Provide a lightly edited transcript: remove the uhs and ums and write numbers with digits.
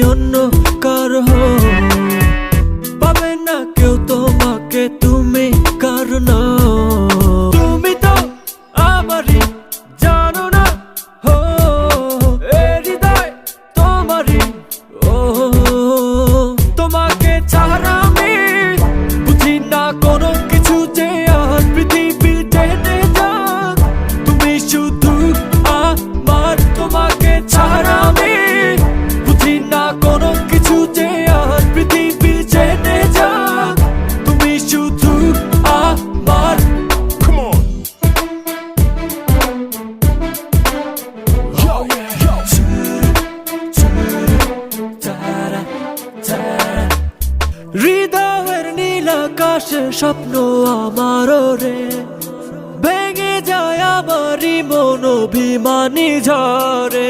অন্য কারো পাবে না কেউ তোমাকে, তুমি কারো না। তুমি তো আমারই, জানো না এ হৃদয় তোমারই। তোমাকে ছাড়া আমি বুঝি না কোনো কিছু, যে আর পৃথিবী টেনে যাক তুমি শুধু আমার। তোমাকে ছাড়া আমি বুঝি না কোনো কিছু, যে আর পৃথিবী টেনে যাক তুমি শুধু আমার। Come on. Yo, yo. হৃদয়ের নীল আকাশে স্বপ্ন আমারও রে, ভেঙে যায় আমারই মন অভিমানী ঝড়ে।